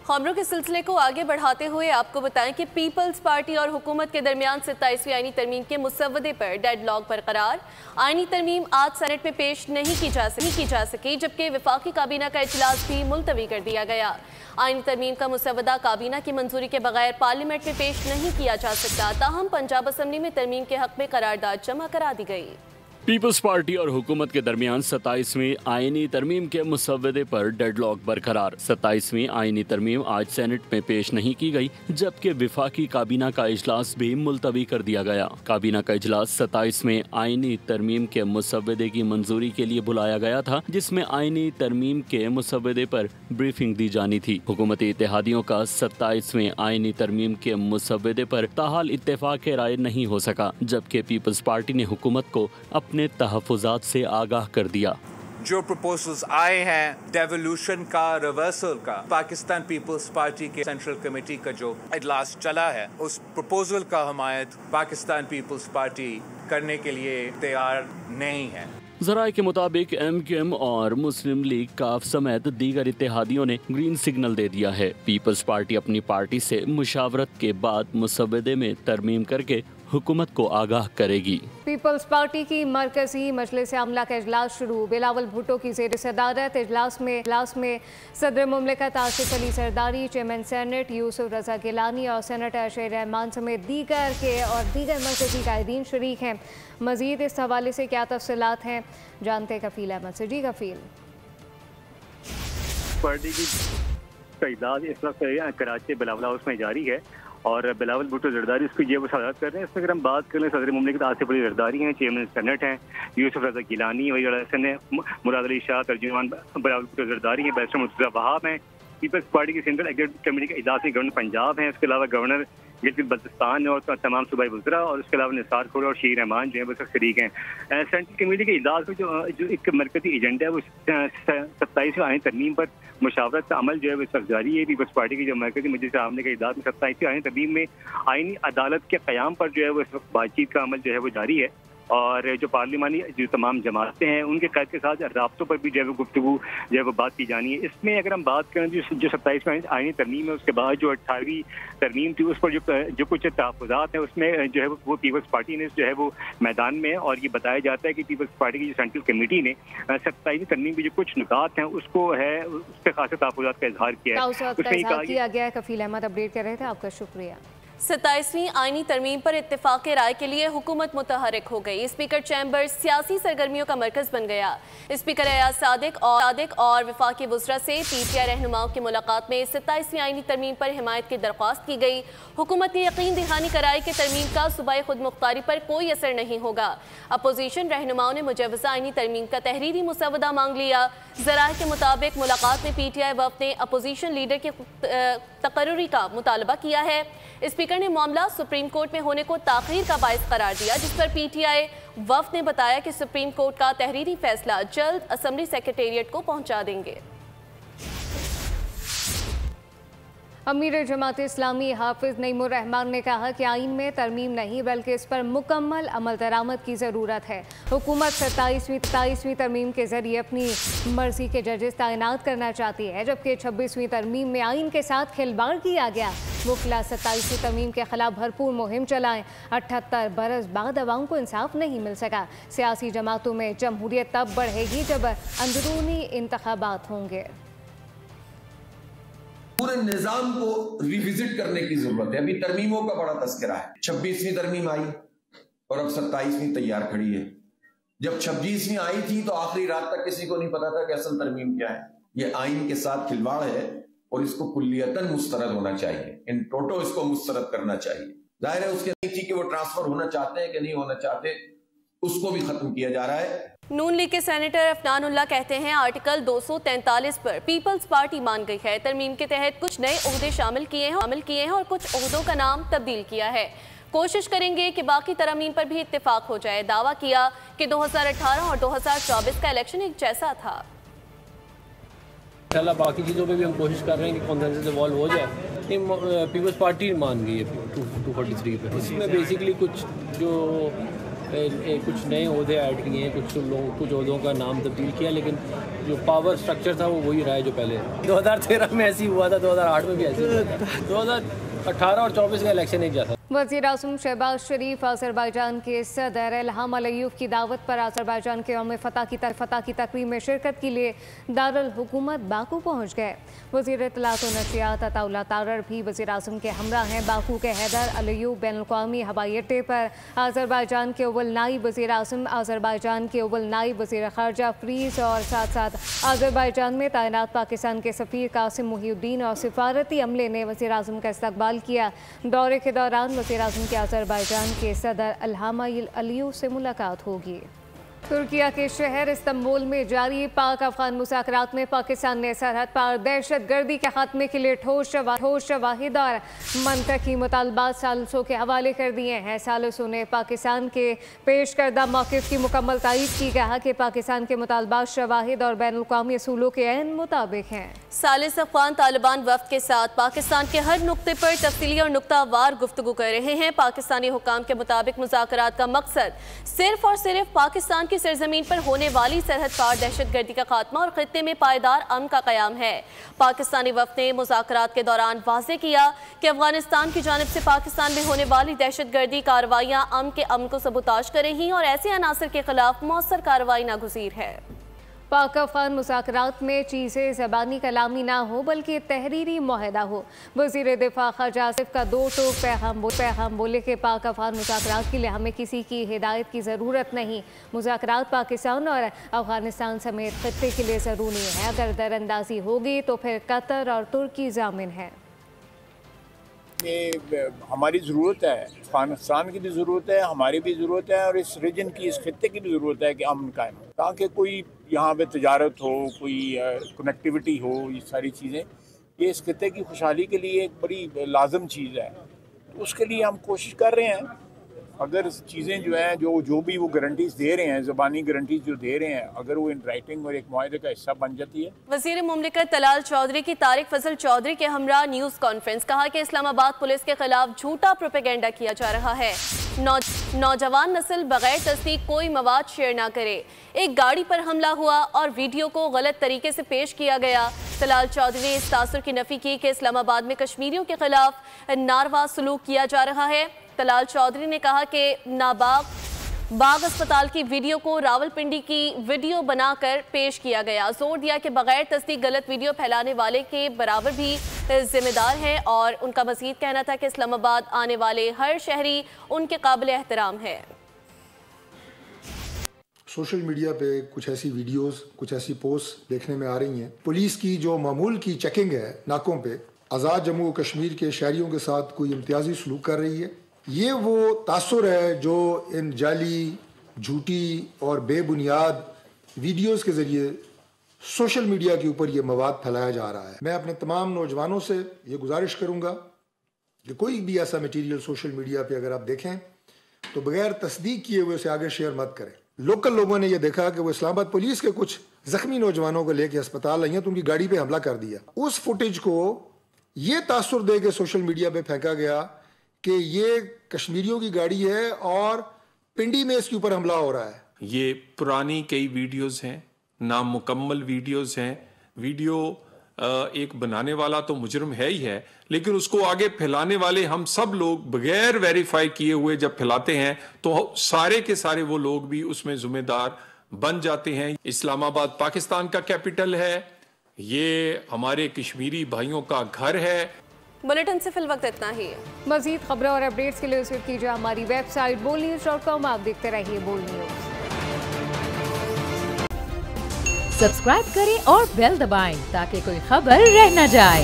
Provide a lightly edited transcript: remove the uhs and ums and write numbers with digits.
खबरों के सिलसिले को आगे बढ़ाते हुए आपको बताएं कि पीपल्स पार्टी और हुकूमत के दरमियान 27वीं आईनी तरमीम के मुसव्वदे पर डेडलॉक बरकरार। आईनी तरमीम आज सेनेट में पेश नहीं की जा सकी, जबकि वफाकी काबीना का इजलास भी मुलतवी कर दिया गया। आईनी तरमीम का मुसव्वदा काबीना की मंजूरी के बगैर पार्लियामेंट में पेश नहीं किया जा सकता। ताहम पंजाब असम्बली में तरमीम के हक में करारदाद जमा करा दी गई। पीपल्स पार्टी और हुकूमत के दरमियान 27वीं आईनी तरमीम के मुसव्वदे पर डेडलॉक बरकरार। 27वीं आईनी तरमीम आज सेनेट में पेश नहीं की गई, जबकि विफाकी काबीना का इजलास भी मुलतवी कर दिया गया। काबीना का इजलास 27वीं आईनी तरमीम के मुसव्वदे की मंजूरी के लिए बुलाया गया था, जिसमें आईनी तरमीम के मुसव्वदे पर ब्रीफिंग दी जानी थी। हुकूमती इत्तेहादियों का 27वीं आईनी तरमीम के मुसव्वदे पर ताहाल इत्तेफाक राय नहीं हो सका, जबकि पीपल्स पार्टी ने हुकूमत को अपने तहफ़्फ़ुज़ात से आगाह कर दिया। जो प्रपोजल्स आए हैं डेवोल्यूशन का, रिवर्सल का, पाकिस्तान पीपल्स पार्टी के सेंट्रल कमेटी का जो इजलास चला है, उस प्रपोजल का हमायत पाकिस्तान पीपल्स पार्टी करने के लिए तैयार नहीं है। ज़राए के मुताबिक MQM और मुस्लिम लीग काफ समेत दीगर इत्तेहादियों ने ग्रीन सिग्नल दे दिया है। पीपल्स पार्टी अपनी पार्टी से मुशावरत के बाद मुसव्वदे में तरमीम करके हुकूमत को आगाह करेगी। पीपल्स पार्टी की मरकजी मजलिस आमला का इजलास शुरू। बिलावल भुट्टो की ज़ेर सदारत इजलास में सदर मुमलिकत आसिफ अली सरदारी, चेयरमैन सेनेट यूसुफ रजा गिलानी और सेनेटर शेर रहमान समेत दीगर मरकजी कायदीन शरीक हैं। मजीद इस हवाले से क्या तफसीलात हैं, जानते कफील अहमद से। जी कफील, पार्टी की इजलास इस वक्त कराची बिलावल हाउस में जारी है और बिलावल भुट्टो जरदारी उसकी ये वसादत कर रहे हैं। इसमें अगर हम बात करें, सदर मुमलिकत आसिफ अली जरदारी हैं, चेयरमैन सेनेट हैं यूसुफ रजा गिलानी, वही हसन है, मुराद अली शाह, तर्जुमान बिलावल भुट्टो जरदारी हैं, बैरिस्टर मुर्तज़ा वहाब हैं। पीपल्स पार्टी की सेंट्रल एग्जीक्यूटिव कमेटी के इजलास में गवर्नर पंजाब हैं, उसके अलावा गवर्नर गिलगित बल्तिस्तान और तमाम सूबाई वज़रा और उसके अलावा निसार खोर और शीर रहमान जो है वो सब शरीक हैं। सेंट्रल कमेटी के इजलास में जो एक मरकजी एजेंडा है वो 27वीं आईनी तरमीम पर मुशावरत का अमल जो है वो इस वक्त जारी है। पीपल्स पार्टी की जो मरकजी मजलिस आमले के इजलास में 27वीं आईनी तरमीम में आईनी अदालत के क़याम पर जो है वो इस वक्त बातचीत का अमल जो है वो जारी है और जो पार्लिमानी जो तमाम जमातें हैं उनके कैद के साथ राब्तों पर भी जो है वो गुफ्तगू जो है वो बात की जानी है। इसमें अगर हम बात करें जो 27वीं आईनी तरमीम है, उसके बाद जो 18वीं तरमीम थी उस पर जो कुछ तहफ़्फ़ुज़ात हैं उसमें जो है वो पीपल्स पार्टी ने जो है वो मैदान में है और ये बताया जाता है कि पीपल्स पार्टी की जो सेंट्रल कमेटी ने 27वीं तरमीम के जो कुछ नुकात हैं उसको है उस पर खासे तहफ़्फ़ुज़ात का इजहार किया है। कफील अहमद अपडेट कर रहे थे, आपका शुक्रिया। 27वीं आईनी तरमीम पर इत्तेफाक राय के लिए हुकूमत मुतहरिक हो गई। स्पीकर चैम्बर सियासी सरगर्मियों का मरकज बन गया। स्पीकर एयाज सादिक और वफाकी वज़रा से PTI रहनुमाओं की मुलाकात में 27वीं आईनी तरमीम पर हिमायत की दरख्वास्त की गई। हुकूमत ने यकीन दहानी कराई कि तरमीम का सूबाई खुद मुख्तारी पर कोई असर नहीं होगा। अपोजिशन रहनुमाओं ने मुजवज़ा आईनी तरमीम का तहरीरी मुसव्वदा मांग लिया। ज़राए के मुताबिक मुलाकात में PTI वफ़द ने अपोजिशन लीडर के तकर्रुरी का मुतालबा किया है। स्पीकर ने मामला सुप्रीम कोर्ट में होने को ताख़ीर का बाइस करार दिया, जिस पर PTI वफ़द ने बताया कि सुप्रीम कोर्ट का तहरीरी फैसला जल्द असम्बली सेक्रेटेरिएट को पहुंचा देंगे। अमीर जमात इस्लामी हाफिज़ नईमुर रहमान ने कहा कि आइन में तरमीम नहीं बल्कि इस पर मुकम्मल अमल दरामद की ज़रूरत है। हुकूमत 27वीं तरमीम के ज़रिए अपनी मर्ज़ी के जजेस तैनात करना चाहती है, जबकि 26वीं तरमीम में आइन के साथ खिलवाड़ किया गया। वकला 27वीं तरमीम के खिलाफ भरपूर मुहिम चलाएं। 78 बरस बाद अवाम को इंसाफ नहीं मिल सका। सियासी जमातों में जमहूरियत तब बढ़ेगी जब अंदरूनी इंतखाबात होंगे। पूरे निजाम को रिविजिट करने की जरूरत है। अभी तरमीमों का बड़ा तस्करा है। 26वीं तरमीम आई और अब 27वीं तैयार खड़ी है। जब 26वीं आई थी तो आखिरी रात तक किसी को नहीं पता था कि असल तरमीम क्या है। ये आइन के साथ खिलवाड़ है और इसको कुल्लियतन मुस्तरद होना चाहिए। इन टोटो इसको मुस्तरद करना चाहिए। जाहिर है उसके नहीं थी कि वो ट्रांसफर होना चाहते हैं कि नहीं होना चाहते, उसको भी खत्म किया जा रहा है। नून लीग के सेनेटर अफनानुल्लाह कहते हैं आर्टिकल 243 पर पीपल्स पार्टी मान गई है। तरमीम के तहत कुछ नए ओहदे शामिल किए हैं और कुछ ओहदों का नाम तब्दील किया है। कोशिश करेंगे कि बाकी तरमीम पर भी इत्तेफाक हो जाए। दावा किया कि 2018 और 2024 का इलेक्शन एक जैसा था। बाकी चीज़ों पे भी हम कोशिश कर रहे हैं कि कॉन्सेंसस इवॉल्व हो जाए। पीपल्स पार्टी मान गई है 243 पे। इसमें बेसिकली कुछ जो कुछ नए ओहदे ऐड किए हैं, कुछ ओहदों का नाम तब्दील किया, लेकिन जो पावर स्ट्रक्चर था वो वही रहा है जो पहले 2013 में ऐसी हुआ था, 2008 में भी ऐसी हुआ था, 2018 और 24 का इलेक्शन एक जैसा। वज़ीर-ए-आज़म शहबाज शरीफ अज़रबैजान के सदर इल्हाम अलीयव की दावत पर अज़रबैजान के यौम फतह की तकरीब में शिरकत के लिए दारुल हुकूमत बाकू पहुँच गए। वज़ीर इत्तलात व नशरियात अताउल्लाह तारर भी वज़ीर-ए-आज़म के हमरा हैं। बाकू के हैदर अलीयव बैनुल-अक़वामी हवाई अड्डे पर अज़रबैजान के अव्वल नाइब वज़ीर-ए-आज़म, अज़रबैजान के अव्वल नाइब वज़ीर ख़ारजा फ्रीज और साथ साथ अज़रबैजान में तैनात पाकिस्तान के सफ़ीर कासिम मुहीउद्दीन और सिफारती अमले ने वज़ीर-ए-आज़म का इस्तकबाल किया। दौरे के दौरान वज़ीर-ए-आज़म के अज़रबैजान के सदर इल्हाम अलीयव से मुलाकात होगी। तुर्किया के शहर इस्तांबुल में जारी पाक अफगान मुज़ाकरात में पाकिस्तान ने सरहद पार दहशत गर्दी के खात्मे के लिए ठोस शवाहिद और मंतकी मुतालबात सालिसों के हवाले कर दिए हैं। सालिसों ने पाकिस्तान के पेश करदा मौक़िफ़ की मुकम्मल तायीद की, कहा कि पाकिस्तान के मुतालबात शवाहिद और बैनुल-अक़वामी असूलों के ऐन मुताबिक हैं। सालिस अफ़गान तालिबान वफ़द के साथ पाकिस्तान के हर नुक्ते पर तफसीली और नुक्तावार गुफ्तगू कर रहे हैं। पाकिस्तानी हुकाम के मुताबिक मुज़ाकरात का मकसद सिर्फ और सिर्फ पाकिस्तान की सरजमीन पर होने वाली सरहद पार दहशत गर्दी का खात्मा और खित्ते में पायदार अमन का क़याम है। पाकिस्तानी वफ़द ने मुज़ाकरात के दौरान वाज़ेह किया कि अफगानिस्तान की जानिब से पाकिस्तान में होने वाली दहशत गर्दी कार्रवाइयाँ अमन को सबूताज करेंगी और ऐसे अनासर के खिलाफ मौसर कार्रवाई नागुज़ीर है। पाक अफगान मुज़ाकरात में चीज़ें ज़बानी कलामी ना हो बल्कि तहरीरी मुआहदा हो। वज़ीर दिफा ख़ारजा आसिफ का दो टोक पैगाम बोले कि पाक अफगान मुज़ाकरात के लिए हमें किसी की हिदायत की ज़रूरत नहीं। मुज़ाकरात पाकिस्तान और अफगानिस्तान समेत खित्ते के लिए ज़रूरी है। अगर दरअंदाजी होगी तो फिर कतर और तुर्की ज़ामिन है। ये हमारी ज़रूरत है, अफगानिस्तान की भी ज़रूरत है, हमारी भी ज़रूरत है और इस रीजन की, इस खित्ते की भी ज़रूरत है कि अमन कायम हो, ताकि कोई यहाँ पे तजारत हो, कोई कनेक्टिविटी हो, ये सारी चीज़ें, ये इस खित्ते की खुशहाली के लिए एक बड़ी लाजम चीज़ है। तो उसके लिए हम कोशिश कर रहे हैं, अगर चीज़ें जो हैं जो भी वो गारंटीज दे रहे हैं, ज़बानी गारंटीज जो दे रहे हैं, अगर वो इन राइटिंग और एक मुआहदे का हिस्सा बन जाती है। वज़ीर मुमलिकत तलाल चौधरी की तारिक फजल चौधरी के हमरा न्यूज़ कॉन्फ्रेंस, कहा कि इस्लामाबाद पुलिस के खिलाफ झूठा प्रोपेगेंडा किया जा रहा है। नौजवान नस्ल बगैर तस्दीक कोई मवाद शेयर ना करे। एक गाड़ी पर हमला हुआ और वीडियो को गलत तरीके से पेश किया गया। तलाल चौधरी ने इस तासुर की नफी की कि इस्लामाबाद में कश्मीरियों के खिलाफ नारवा सलूक किया जा रहा है। तलाल चौधरी ने कहा कि बाग अस्पताल की वीडियो को रावलपिंडी की वीडियो बनाकर पेश किया गया। जोर दिया कि बगैर तस्दीक गलत वीडियो फैलाने वाले के बराबर भी जिम्मेदार हैं और उनका मजीद कहना था कि इस्लामाबाद आने वाले हर शहरी उनके काबिल एहतराम है। सोशल मीडिया पे कुछ ऐसी वीडियोस, कुछ ऐसी पोस्ट देखने में आ रही हैं। पुलिस की जो मामूल की चेकिंग है नाकों पे, आज़ाद जम्मू कश्मीर के शहरियों के साथ कोई इम्तियाजी सलूक कर रही है। ये वो तासुर है जो इन जाली, झूठी और बेबुनियाद वीडियोस के ज़रिए सोशल मीडिया के ऊपर ये मवाद फैलाया जा रहा है। मैं अपने तमाम नौजवानों से ये गुजारिश करूँगा कि कोई भी ऐसा मटीरियल सोशल मीडिया पे अगर आप देखें तो बगैर तस्दीक किए हुए उसे आगे शेयर मत करें। लोकल लोगों ने यह देखा कि वो इस्लामाबाद पुलिस के कुछ जख्मी नौजवानों को लेकर अस्पताल आई हैं तो उनकी गाड़ी पे हमला कर दिया। उस फुटेज को ये तासुर दे के सोशल मीडिया पे फेंका गया कि ये कश्मीरियों की गाड़ी है और पिंडी में इसके ऊपर हमला हो रहा है। ये पुरानी कई वीडियोस हैं, नामुकम्मल वीडियोस हैं। वीडियो एक बनाने वाला तो मुजरिम है ही है, लेकिन उसको आगे फैलाने वाले हम सब लोग बगैर वेरीफाई किए हुए जब फैलाते हैं तो सारे के सारे वो लोग भी उसमें जिम्मेदार बन जाते हैं। इस्लामाबाद पाकिस्तान का कैपिटल है, ये हमारे कश्मीरी भाइयों का घर है। बुलेटिन से फिल वक्त इतना ही। मजीद खबरों और अपडेट्स के लिए विजिट कीजिए हमारी वेबसाइट bolnews.com। आप देखते रहिए बोल न्यूज। सब्सक्राइब करें और बेल दबाएं ताकि कोई खबर रह न जाए।